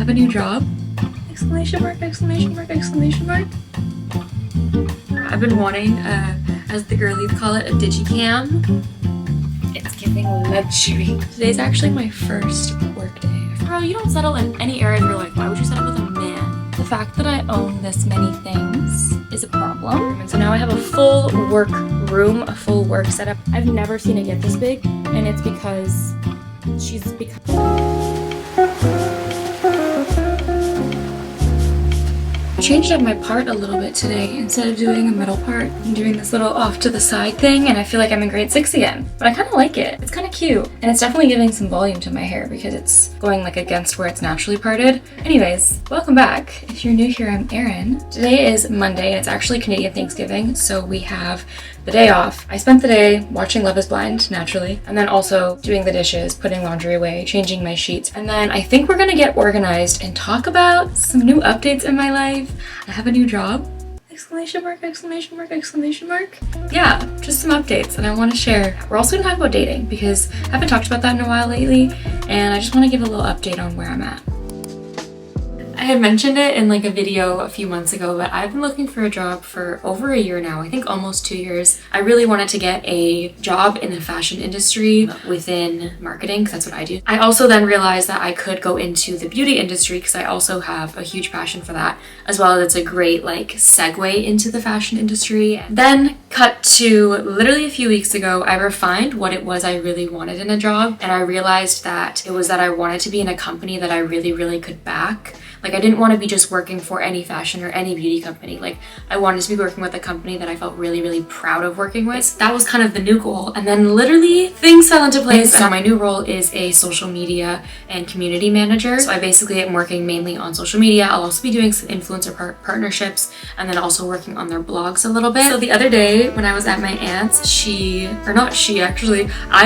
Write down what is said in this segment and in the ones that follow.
have a new job. Exclamation mark, exclamation mark, exclamation mark. I've been wanting, as the girlies call it, a digicam. It's giving luxury. Today's actually my first work day. Bro, you don't settle in any area of your life. Why would you settle with a man? The fact that I own this many things is a problem. And so now I have a full work room, a full work setup. I've never seen it get this big, and it's because she's become... I changed up my part a little bit today. Instead of doing a middle part, I'm doing this little off to the side thing, and I feel like I'm in grade 6 again. But I kind of like it. It's kind of cute. And it's definitely giving some volume to my hair because it's going like against where it's naturally parted. Anyways, welcome back. If you're new here, I'm Erin. Today is Monday, and it's actually Canadian Thanksgiving, so we have the day off. I spent the day watching Love is Blind, naturally, and then also doing the dishes, putting laundry away, changing my sheets, and then I think we're gonna get organized and talk about some new updates in my life. I have a new job. Exclamation mark, exclamation mark, exclamation mark. Yeah, just some updates and I want to share. We're also gonna talk about dating because I haven't talked about that in a while lately, and I just want to give a little update on where I'm at. I had mentioned it in like a video a few months ago, but I've been looking for a job for over a year now. I think almost 2 years. I really wanted to get a job in the fashion industry within marketing, because that's what I do. I also then realized that I could go into the beauty industry because I also have a huge passion for that, as well as it's a great like segue into the fashion industry. Then cut to literally a few weeks ago, I refined what it was I really wanted in a job, and I realized that it was that I wanted to be in a company that I really could back. Like, I didn't want to be just working for any fashion or any beauty company. Like, I wanted to be working with a company that I felt really proud of working with. That was kind of the new goal. And then literally things fell into place. So my new role is a social media and community manager. So I basically am working mainly on social media. I'll also be doing some influencer partnerships and then also working on their blogs a little bit. So the other day when I was at my aunt's, I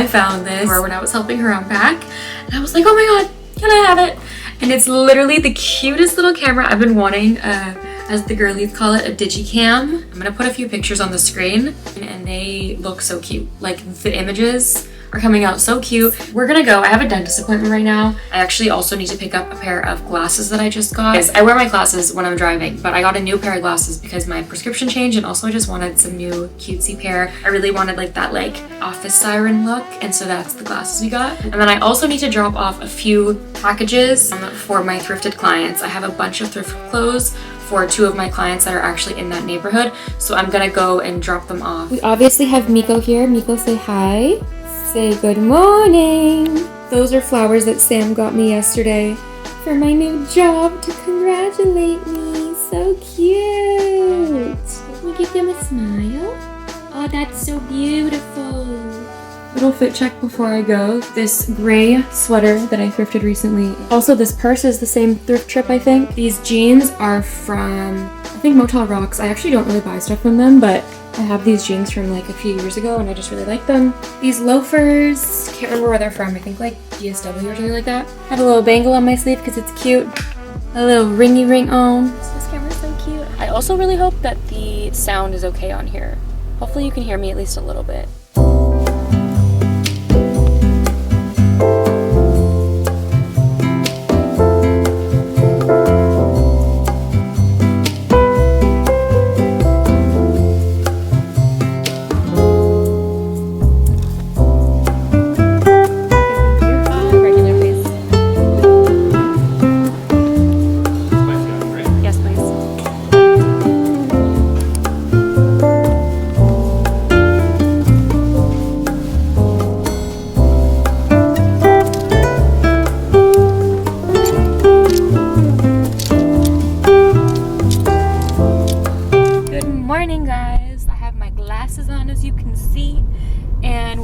found this when I was helping her unpack. And I was like, oh my God, can I have it? And it's literally the cutest little camera. I've been wanting, as the girlies call it, a digicam. I'm gonna put a few pictures on the screen and they look so cute. Like, the images are coming out so cute. We're gonna go. I have a dentist appointment right now. I actually also need to pick up a pair of glasses that I just got. I wear my glasses when I'm driving, but I got a new pair of glasses because my prescription changed, and also I just wanted some new cutesy pair. I really wanted like that like office siren look, and so that's the glasses we got. And then I also need to drop off a few packages for my thrifted clients. I have a bunch of thrift clothes for 2 of my clients that are actually in that neighborhood, so I'm gonna go and drop them off. We obviously have Miko here. Miko, say hi. Say good morning. Those are flowers that Sam got me yesterday for my new job to congratulate me. So cute. Can we give them a smile? Oh, that's so beautiful. Little fit check before I go. This gray sweater that I thrifted recently. Also, this purse is the same thrift trip, I think. These jeans are from, I think, Motel Rocks. I actually don't really buy stuff from them, but I have these jeans from like a few years ago and I just really like them. These loafers, can't remember where they're from. I think like DSW or something like that. Have a little bangle on my sleeve because it's cute. A little ringy ring on. This camera's so cute. I also really hope that the sound is okay on here. Hopefully you can hear me at least a little bit.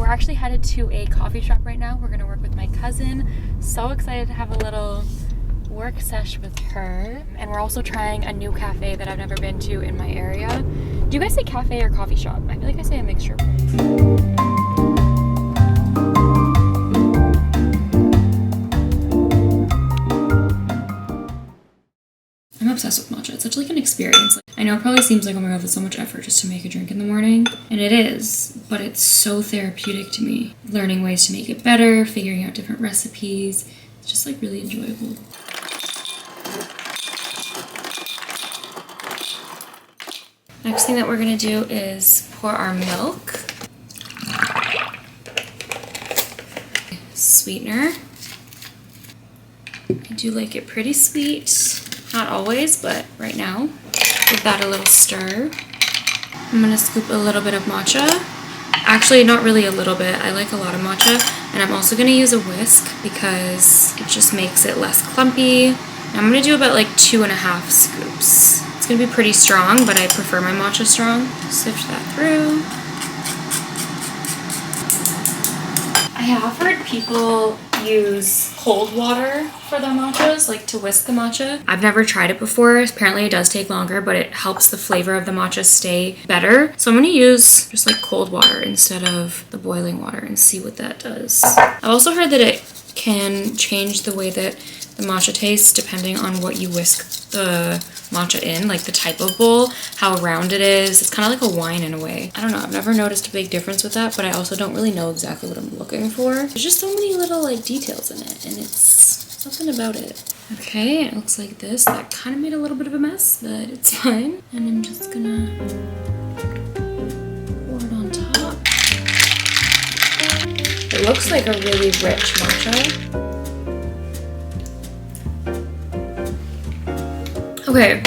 Actually headed to a coffee shop right now. We're gonna work with my cousin. So excited to have a little work sesh with her. And we're also trying a new cafe that I've never been to in my area. Do you guys say cafe or coffee shop? I feel like I say a mixture. I'm obsessed with matcha. It's such like an experience. I know it probably seems like, oh my God, that's so much effort just to make a drink in the morning. And it is, but it's so therapeutic to me. Learning ways to make it better, figuring out different recipes. It's just like really enjoyable. Next thing that we're gonna do is pour our milk. Sweetener. I do like it pretty sweet. Not always, but right now. Give that a little stir. I'm gonna scoop a little bit of matcha. Actually, not really a little bit. I like a lot of matcha. And I'm also gonna use a whisk because it just makes it less clumpy. And I'm gonna do about like 2.5 scoops. It's gonna be pretty strong, but I prefer my matcha strong. Sift that through. I have heard people use cold water for their matchas, like to whisk the matcha. I've never tried it before. Apparently it does take longer, but it helps the flavor of the matcha stay better. So I'm gonna use just like cold water instead of the boiling water and see what that does. I've also heard that it can change the way that the matcha tastes depending on what you whisk the matcha in, like the type of bowl, how round it is. It's kind of like a wine in a way. I don't know, I've never noticed a big difference with that, but I also don't really know exactly what I'm looking for. There's just so many little like details in it, and it's something about it. Okay, it looks like this. That kind of made a little bit of a mess, but it's fine. And I'm just gonna pour it on top. It looks like a really rich matcha. Okay,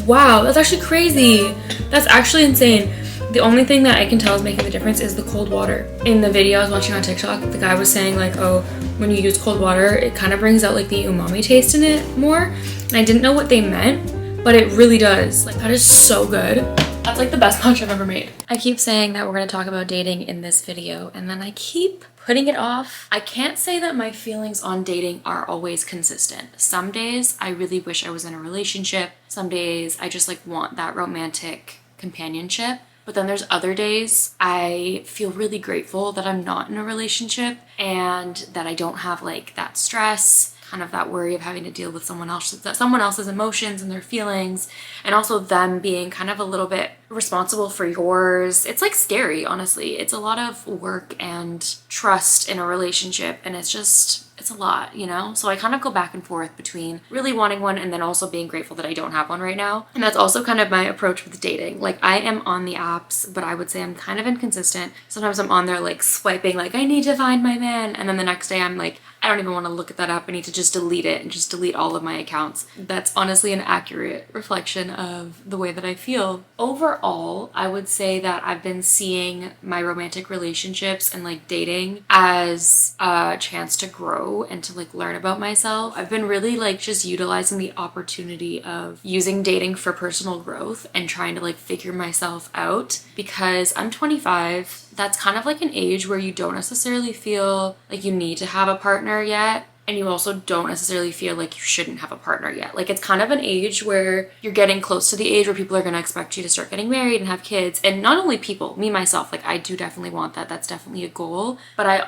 wow, that's actually crazy. That's actually insane. The only thing that I can tell is making the difference is the cold water. In the video I was watching on TikTok, the guy was saying like, oh, when you use cold water, it kind of brings out like the umami taste in it more. And I didn't know what they meant, but it really does. Like, that is so good. That's like the best matcha I've ever made. I keep saying that we're gonna talk about dating in this video, and then I keep putting it off. I can't say that my feelings on dating are always consistent. Some days I really wish I was in a relationship. Some days I just like want that romantic companionship. But then there's other days I feel really grateful that I'm not in a relationship and that I don't have like that stress, kind of that worry of having to deal with someone else's emotions and their feelings, and also them being kind of a little bit responsible for yours. It's like scary, honestly. It's a lot of work and trust in a relationship, and it's a lot, you know? So I kind of go back and forth between really wanting one and then also being grateful that I don't have one right now. And that's also kind of my approach with dating. Like, I am on the apps, but I would say I'm kind of inconsistent. Sometimes I'm on there like swiping like, I need to find my man. And then the next day I'm like, I don't even want to look at that app. I need to just delete it and just delete all of my accounts. That's honestly an accurate reflection of the way that I feel. Overall, I would say that I've been seeing my romantic relationships and like dating as a chance to grow and to like learn about myself. I've been really like just utilizing the opportunity of using dating for personal growth and trying to like figure myself out, because I'm 25. That's kind of like an age where you don't necessarily feel like you need to have a partner yet. And you also don't necessarily feel like you shouldn't have a partner yet. Like, it's kind of an age where you're getting close to the age where people are going to expect you to start getting married and have kids. And not only people, me, myself, like I do definitely want that. That's definitely a goal. But I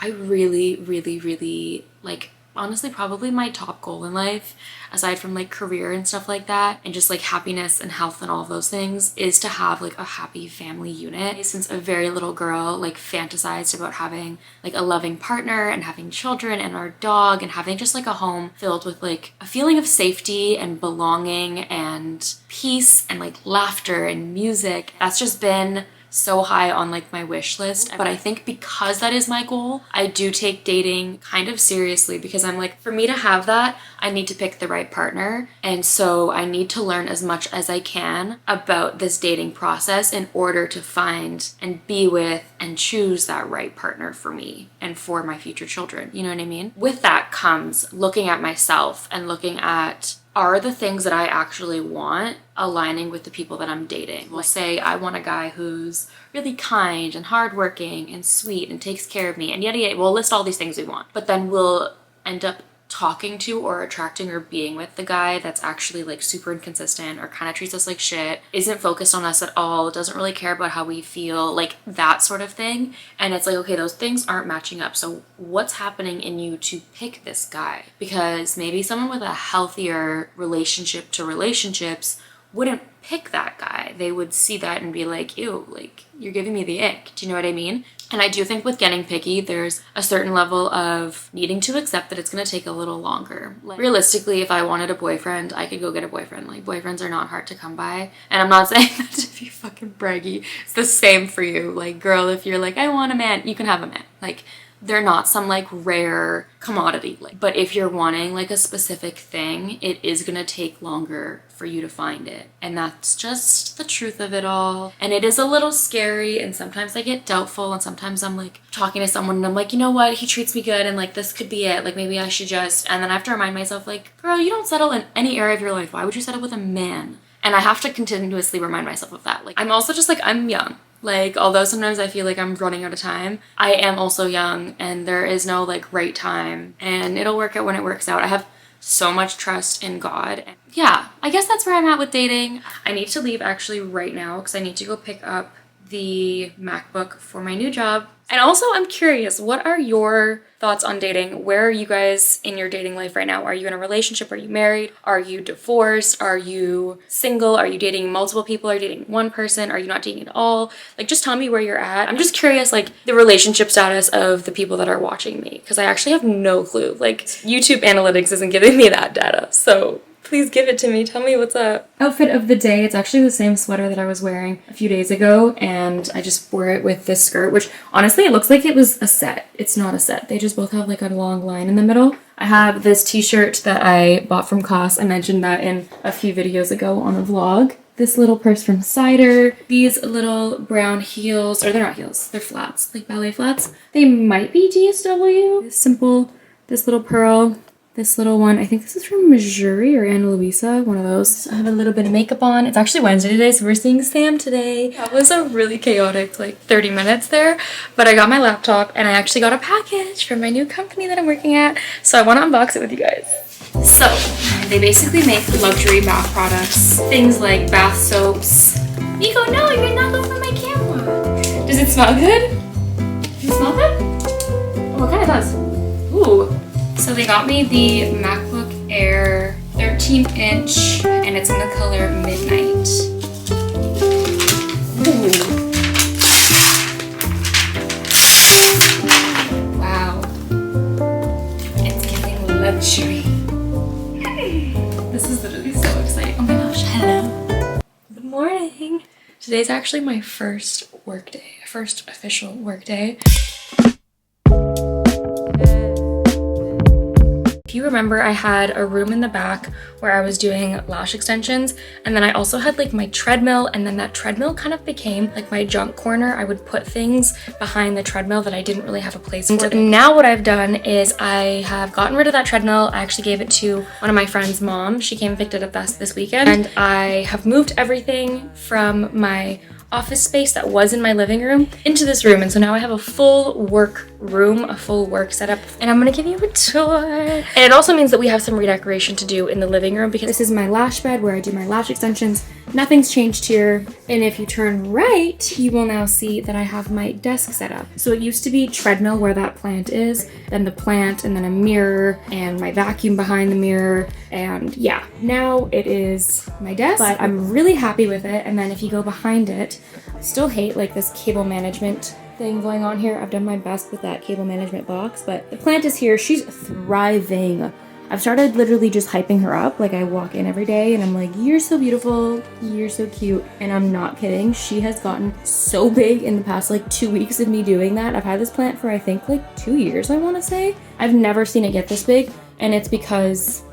really, really, really like, honestly, probably my top goal in life, aside from like career and stuff like that, and just like happiness and health and all of those things, is to have like a happy family unit. Since a very little girl, like fantasized about having like a loving partner and having children and our dog and having just like a home filled with like a feeling of safety and belonging and peace and like laughter and music. That's just been so high on like my wish list. But I think because that is my goal, I do take dating kind of seriously, because I'm like, for me to have that, I need to pick the right partner. And so I need to learn as much as I can about this dating process in order to find and be with and choose that right partner for me and for my future children. You know what I mean? With that comes looking at myself and looking at, are the things that I actually want aligning with the people that I'm dating? We'll say I want a guy who's really kind and hardworking and sweet and takes care of me and yada yada. We'll list all these things we want, but then we'll end up talking to or attracting or being with the guy that's actually like super inconsistent or kind of treats us like shit, isn't focused on us at all, doesn't really care about how we feel, like that sort of thing. And it's like, okay, those things aren't matching up. So what's happening in you to pick this guy? Because maybe someone with a healthier relationship to relationships wouldn't pick that guy. They would see that and be like, ew, like you're giving me the ick. Do you know what I mean? And I do think with getting picky, there's a certain level of needing to accept that it's going to take a little longer. Like, realistically, if I wanted a boyfriend, I could go get a boyfriend. Like, boyfriends are not hard to come by. And I'm not saying that to be fucking braggy. It's the same for you. Like, girl, if you're like, I want a man, you can have a man. Like, they're not some like rare commodity. Like, but if you're wanting like a specific thing, it is gonna take longer for you to find it. And that's just the truth of it all. And it is a little scary, and sometimes I get doubtful, and sometimes I'm like talking to someone and I'm like, you know what, he treats me good and like this could be it. Like maybe I should just, and then I have to remind myself like, girl, you don't settle in any area of your life. Why would you settle with a man? And I have to continuously remind myself of that. Like, I'm also just like, I'm young. Like, although sometimes I feel like I'm running out of time, I am also young, and there is no like right time, and it'll work out when it works out. I have so much trust in God. And yeah, I guess that's where I'm at with dating. I need to leave actually right now because I need to go pick up the MacBook for my new job. And also, I'm curious, what are your thoughts on dating? Where are you guys in your dating life right now? Are you in a relationship? Are you married? Are you divorced? Are you single? Are you dating multiple people? Are you dating one person? Are you not dating at all? Like, just tell me where you're at. I'm just curious, like, the relationship status of the people that are watching me, because I actually have no clue. Like, YouTube analytics isn't giving me that data, so please give it to me. Tell me what's up. Outfit of the day. It's actually the same sweater that I was wearing a few days ago, and I just wore it with this skirt, which honestly, it looks like it was a set. It's not a set. They just both have like a long line in the middle. I have this t-shirt that I bought from Cos. I mentioned that in a few videos ago on a vlog. This little purse from Cider. These little brown heels, or they're not heels, they're flats, like ballet flats. They might be DSW. This little pearl. This little one, I think this is from Missouri or Ana Luisa, one of those. I have a little bit of makeup on. It's actually Wednesday today, so we're seeing Sam today. That was a really chaotic like 30 minutes there, but I got my laptop and I actually got a package from my new company that I'm working at, so I want to unbox it with you guys. So, they basically make luxury bath products, things like bath soaps. Nico, no, you're not over my camera. Does it smell good? Does it smell good? Oh, it kind of does. Ooh. So they got me the MacBook Air 13-inch, and it's in the color Midnight. Ooh. Wow. It's giving luxury. This is literally so exciting. Oh my gosh, hello. Good morning. Today's actually my first work day, first official work day. If you remember, I had a room in the back where I was doing lash extensions, and then I also had like my treadmill, and then that treadmill kind of became like my junk corner. I would put things behind the treadmill that I didn't really have a place for. And now what I've done is I have gotten rid of that treadmill. I actually gave it to one of my friend's mom. She came and picked it up this weekend, and I have moved everything from my office space that was in my living room into this room, and so now I have a full work room, a full work setup, and I'm gonna give you a tour. And it also means that we have some redecoration to do in the living room, because this is my lash bed where I do my lash extensions. Nothing's changed here, and if you turn right, you will now see that I have my desk set up. So it used to be treadmill where that plant is, then the plant, and then a mirror, and my vacuum behind the mirror, and yeah, now it is my desk, but I'm really happy with it. And then if you go behind it, I still hate like this cable management thing going on here. I've done my best with that cable management box, but the plant is here. She's thriving. I've started literally just hyping her up. Like, I walk in every day and I'm like, you're so beautiful, you're so cute. And I'm not kidding. She has gotten so big in the past like 2 weeks of me doing that. I've had this plant for I think like 2 years, I want to say. I've never seen it get this big, and it's because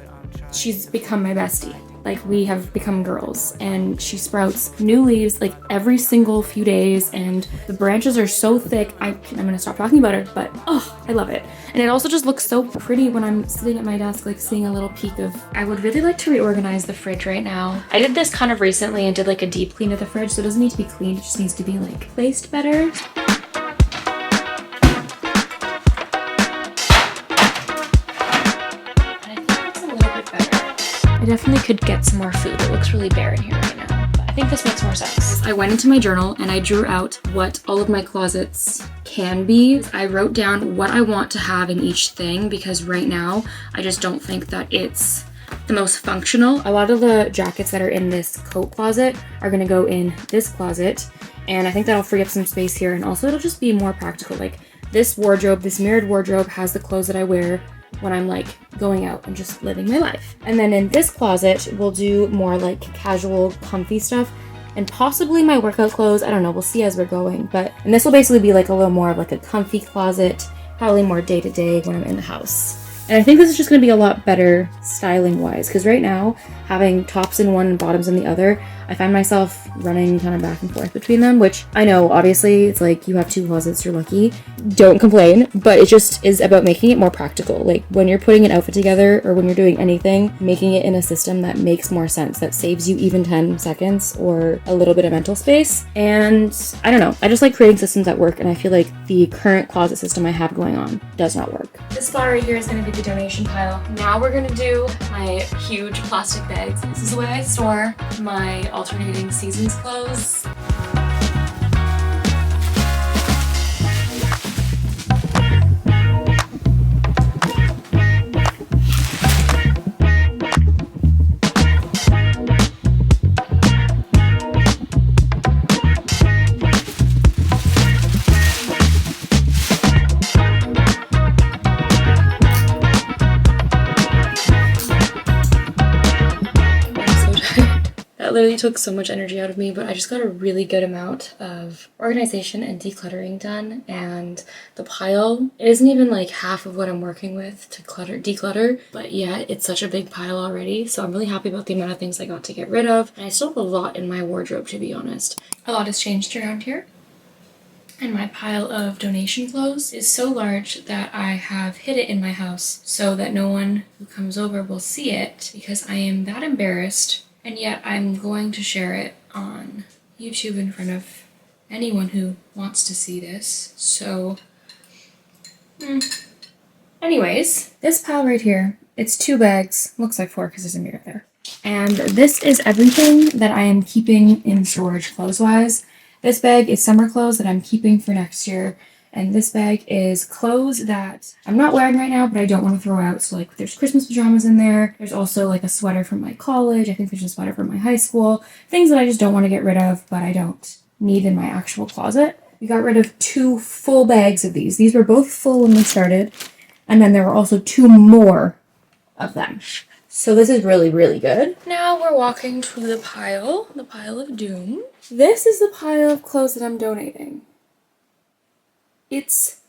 she's become my bestie. Like, we have become girls, and she sprouts new leaves like every single few days, and the branches are so thick. I'm gonna stop talking about her, but oh, I love it. And it also just looks so pretty when I'm sitting at my desk, like seeing a little peek of. I would really like to reorganize the fridge right now. I did this kind of recently and did like a deep clean of the fridge, so it doesn't need to be cleaned, it just needs to be like placed better. I definitely could get some more food. It looks really bare in here right now, but I think this makes more sense. I went into my journal and I drew out what all of my closets can be. I wrote down what I want to have in each thing, because right now I just don't think that it's the most functional. A lot of the jackets that are in this coat closet are gonna go in this closet, and I think that'll free up some space here, and also it'll just be more practical. Like this wardrobe, this mirrored wardrobe has the clothes that I wear when I'm like going out and just living my life. And then in this closet, we'll do more like casual, comfy stuff and possibly my workout clothes. I don't know, we'll see as we're going. And this will basically be like a little more of like a comfy closet, probably more day to day when I'm in the house. And I think this is just gonna be a lot better styling wise, because right now, having tops in one and bottoms in the other, I find myself running kind of back and forth between them, which I know obviously it's like you have 2 closets, you're lucky. Don't complain, but it just is about making it more practical. Like when you're putting an outfit together or when you're doing anything, making it in a system that makes more sense, that saves you even 10 seconds or a little bit of mental space. And I don't know, I just like creating systems that work, and I feel like the current closet system I have going on does not work. This spot right here is gonna be the donation pile. Now we're gonna do my huge plastic bags. This is the way I store my alternating seasons clothes. That literally took so much energy out of me, but I just got a really good amount of organization and decluttering done, and the pile, it isn't even like half of what I'm working with to declutter, but yeah, it's such a big pile already, so I'm really happy about the amount of things I got to get rid of, and I still have a lot in my wardrobe, to be honest. A lot has changed around here. And my pile of donation clothes is so large that I have hid it in my house so that no one who comes over will see it, because I am that embarrassed. And yet I'm going to share it on YouTube in front of anyone who wants to see this. So, anyways, this pile right here, it's 2 bags. Looks like 4 because there's a mirror there. And this is everything that I am keeping in storage clothes-wise. This bag is summer clothes that I'm keeping for next year. And this bag is clothes that I'm not wearing right now, but I don't want to throw out. So like there's Christmas pajamas in there. There's also like a sweater from my college. I think there's a sweater from my high school. Things that I just don't want to get rid of, but I don't need in my actual closet. We got rid of 2 full bags of these. These were both full when we started. And then there were also 2 more of them. So this is really, really good. Now we're walking to the pile of doom. This is the pile of clothes that I'm donating. It's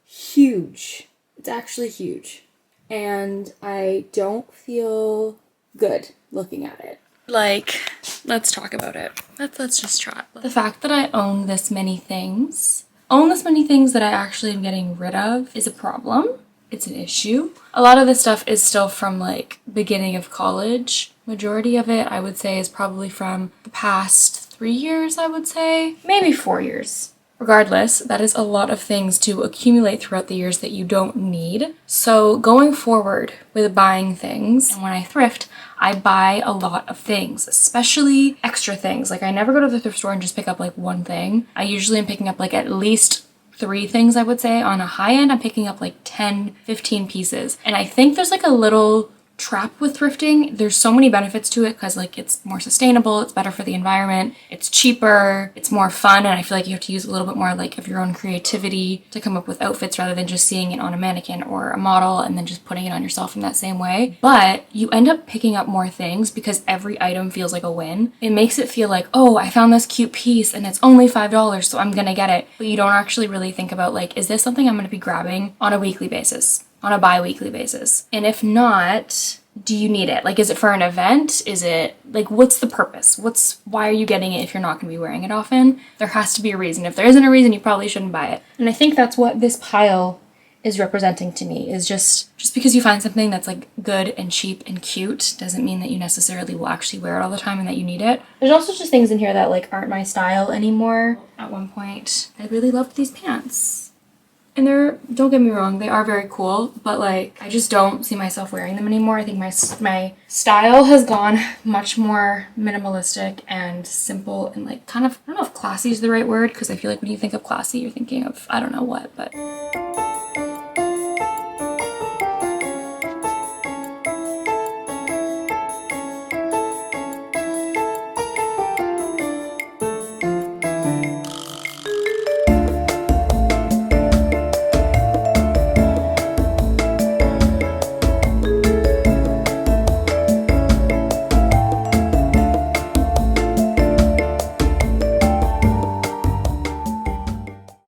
huge. It's actually huge. And I don't feel good looking at it. Like, let's talk about it. Let's just try. The fact that I own this many things that I actually am getting rid of is a problem. It's an issue. A lot of this stuff is still from like beginning of college. Majority of it, I would say, is probably from the past 3 years, I would say. Maybe 4 years. Regardless, that is a lot of things to accumulate throughout the years that you don't need. So going forward with buying things, and when I thrift, I buy a lot of things, especially extra things. Like I never go to the thrift store and just pick up like 1 thing. I usually am picking up like at least 3 things, I would say. On a high end, I'm picking up like 10, 15 pieces. And I think there's like a little trap with thrifting. There's so many benefits to it because like it's more sustainable, it's better for the environment, it's cheaper, it's more fun, and I feel like you have to use a little bit more like of your own creativity to come up with outfits rather than just seeing it on a mannequin or a model and then just putting it on yourself in that same way. But you end up picking up more things because every item feels like a win. It makes it feel like, oh, I found this cute piece and it's only $5, so I'm gonna get it. But you don't actually really think about like, is this something I'm gonna be grabbing on a weekly basis? On a bi-weekly basis? And if not, do you need it? Like, is it for an event? Is it like, what's the purpose? Why are you getting it if you're not going to be wearing it often? There has to be a reason. If there isn't a reason, you probably shouldn't buy it. And I think that's what this pile is representing to me, is just because you find something that's like good and cheap and cute doesn't mean that you necessarily will actually wear it all the time and that you need it. There's also just things in here that like aren't my style anymore. At one point, I really loved these pants. And don't get me wrong, they are very cool, but like, I just don't see myself wearing them anymore. I think my style has gone much more minimalistic and simple and like kind of, I don't know if classy is the right word, because I feel like when you think of classy, you're thinking of, I don't know what, but